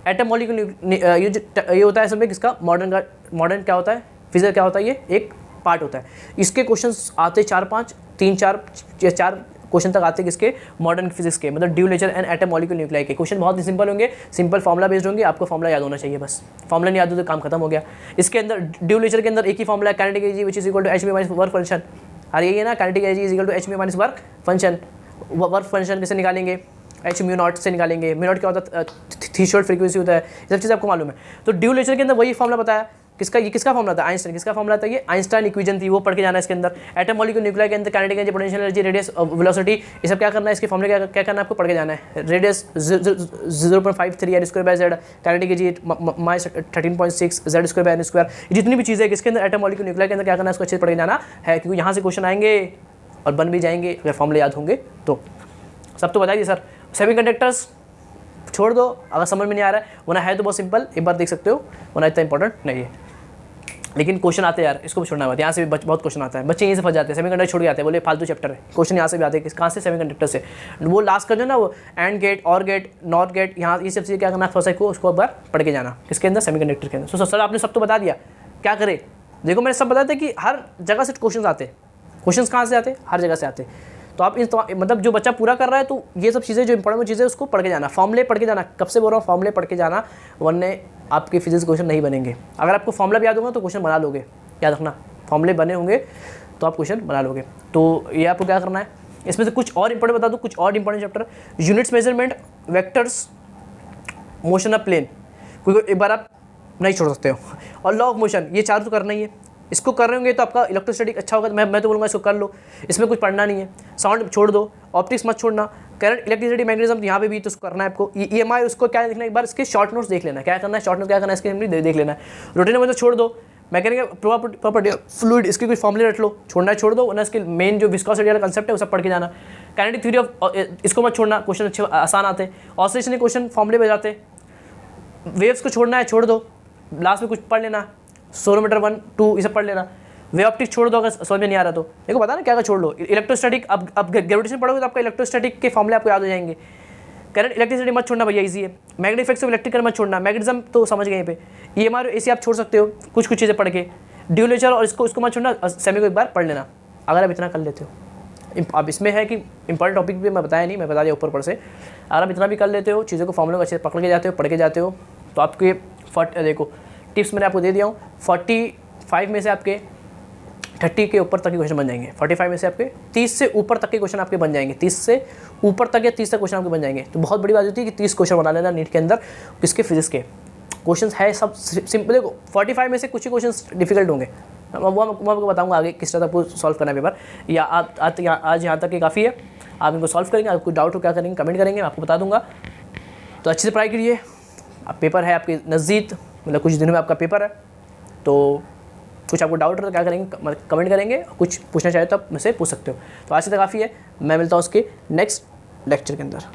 एटम मॉलिक्यूल ये होता है सब में किसका, मॉडर्न क्या होता है, फिजिक्स क्या होता है, ये एक पार्ट होता है। इसके क्वेश्चंस आते 4 क्वेश्चन तक आते हैं किसके, मॉडर्न फिजिक्स के, मतलब dual nature and atom molecule nuclei के। क्वेश्चन बहुत ही सिंपल होंगे, सिंपल फॉर्मुला बेस्ड होंगे, आपको फॉर्मुला याद होना चाहिए बस। फॉर्मुला नहीं याद हो तो काम खत्म हो गया। इसके अंदर ड्यूल नेचर के अंदर एक ही फॉर्मुला है, kinetic energy which is equal to hν minus work function. और ये ना kinetic energy is equal to hν minus work function. Work function कैसे निकालेंगे, hν0 से निकालेंगे। μ0 क्या होता है, थ्रेशोल्ड फ्रीक्वेंसी होता है, ये सब चीज़ आपको मालूम है। तो ड्यूल नेचर के अंदर वही फॉर्मुला बताया, किसका फॉर्मुला था, आइंस्टाइन। किसका फॉर्मुला था, ये आइंस्टाइन इक्वेशन थी, वो पढ़ के जाना है इसके अंदर। एटम मॉलिक्यूल न्यूक्लियाई के अंदर kinetic energy, potential energy, radius, velocity, ये सब क्या करना है, इसके फॉर्मुले क्या करना है आपको पढ़ के जाना है। Radius 0.53 r square by z, kinetic energy minus 13.6 z square by n square. जितनी भी चीज़ें किसके अंदर, एटम मॉलिक्यूल न्यूक्लियाई के अंदर क्या करना है, इसको अच्छे से पढ़ के जाना है, क्योंकि यहाँ से क्वेश्चन आएंगे और बन भी जाएंगे अगर फॉर्मुले याद होंगे तो। सब तो बताइए सर। सेमीकंडक्टर्स छोड़ दो अगर समझ में नहीं आ रहा है, वरना है तो बहुत सिंपल, एक बार देख सकते हो, वरना इतना इंपॉर्टेंट नहीं है। लेकिन क्वेश्चन आते हैं यार, इसको छोड़ना मत, यहाँ से भी बहुत क्वेश्चन आता है, बच्चे यहीं से फंस जाते हैं, सेमीकंडक्टर छोड़ के आते हैं, बोले फालतू चैप्टर है। क्वेश्चन यहाँ से भी आते हैं, कहाँ से, सेमीकंडक्टर से। वो लास्ट का जो ना वो एंड गेट, और गेट, नॉट गेट, यहाँ ये सब चीज़ें क्या करना है, फंसा को उसको एक बार पढ़ के जाना, किसके अंदर, सेमीकंडक्टर के अंदर। तो सर आपने सब तो बता दिया, क्या करें। देखो मैंने सब बताया था कि हर जगह से क्वेश्चन आते हैं। क्वेश्चन कहाँ से आते हैं, हर जगह से आते हैं। तो आप मतलब जो बच्चा पूरा कर रहा है तो ये सब चीज़ें जो इंपॉर्टेंट चीज़ें उसको पढ़ के जाना, फॉर्मूले पढ़ के जाना। कब से बोल रहा हूँ, फॉर्मूले पढ़ के जाना, वरना आपके फिजिक्स क्वेश्चन नहीं बनेंगे। अगर आपको फॉर्मूला भी याद होगा तो क्वेश्चन बना लोगे, याद रखना, फॉर्मूले बने होंगे तो आप क्वेश्चन बना लोगे। तो ये आपको क्या करना है, इसमें से कुछ और इंपॉर्टेंट बता दूँ, कुछ और important chapter, units measurement, vectors, motion of plane, क्योंकि एक बार आप नहीं छोड़ सकते हो, और लॉ ऑफ मोशन, ये चार तो करना ही है। इसको कर रहे होंगे तो आपका इलेक्ट्रोस्टैटिक अच्छा होगा। मैं तो बोलूँगा इसको कर लो, इसमें कुछ पढ़ना नहीं है। साउंड छोड़ दो, ऑप्टिक्स मत छोड़ना, करंट, इलेक्ट्रिसिटी, मैग्नेटिज्म, यहाँ पे भी तो उसको करना है आपको। EMI उसको क्या देखना है, एक बार इसके शॉर्ट नोट्स देख लेना, क्या करना है, शॉर्ट नोट्स क्या करना है इसके देख लेना है। रोटेशन में तो छोड़ दो, मैकेनिकल प्रॉपर्टी फ्लूइड, इसके कुछ फॉर्मूले रट लो, छोड़ना है छोड़ दो, वरना इसके मेन जो विस्कोसिटी वाला कंसेप्ट है वो सब पढ़ के जाना। काइनेटिक थ्योरी ऑफ, इसको मत छोड़ना, क्वेश्चन अच्छे आसान आते हैं। ऑसिलेशन के क्वेश्चन फॉर्मूले पे जाते हैं। वेव्स को छोड़ना है छोड़ दो, लास्ट में कुछ पढ़ लेना, सोलोमीटर 1, 2 ये सब पढ़ लेना। वे ऑप्टिक्स छोड़ दो अगर समझ में नहीं आ रहा तो, देखो पता ना क्या छोड़ लो। इलेक्ट्रोस्टैटिक, अब ग्रेविटेशन पढ़ोगे तो आपका इलेक्ट्रोस्टैटिक के फॉर्मूले आपको याद हो जाएंगे। करंट, इलेक्ट्रिसिटी मत छोड़ना भैया, इजी है। Magnetic effects of electric current मत छोड़ना, मैग्नेटिज्म तो समझ गए पे। EMI AC आप छोड़ सकते हो कुछ चीज़ें पढ़ के। ड्यूल नेचर और इसको मत छोड़ना, सेमी को एक बार पढ़ लेना अगर आप इतना कर लेते हो। अब इसमें है कि इंपॉर्टेंट टॉपिक भी मैं बताया नहीं, मैं बता दिया ऊपर से। अगर आप इतना भी कर लेते हो, चीज़ों को फॉर्मूले को अच्छे से पकड़ के जाते हो, पढ़ के जाते हो, तो आपके देखो टिप्स मैंने आपको दे दिया हूँ। 45 में से आपके 30 के ऊपर तक के क्वेश्चन बन जाएंगे। 45 में से आपके 30 से ऊपर तक के क्वेश्चन आपके बन जाएंगे। 30 से ऊपर तक या 30 तक क्वेश्चन आपके बन जाएंगे। तो बहुत बड़ी बात होती है कि 30 क्वेश्चन बना लेना नीट के अंदर, किसके, फिजिक्स के। क्वेश्चन है सब सिंपल। देखो 45 में से कुछ ही क्वेश्चन डिफिकल्ट होंगे, वो आपको बताऊंगा आगे किस तरह आपको सॉल्व करना है पेपर। या आज यहाँ तक ये काफ़ी है, आप इनको सॉल्व करेंगे। आपको डाउट हो क्या करेंगे कमेंट करेंगे, मैं आपको बता दूंगा। तो अच्छे से पढ़ाई करिए। अब पेपर है आपके नज़दीक, मतलब कुछ दिनों में आपका पेपर है, तो कुछ आपको डाउट है तो क्या करेंगे, कमेंट करेंगे। कुछ पूछना चाहे तो आप मुझसे पूछ सकते हो। तो आज से तो काफ़ी है, मैं मिलता हूँ उसके नेक्स्ट लेक्चर के अंदर।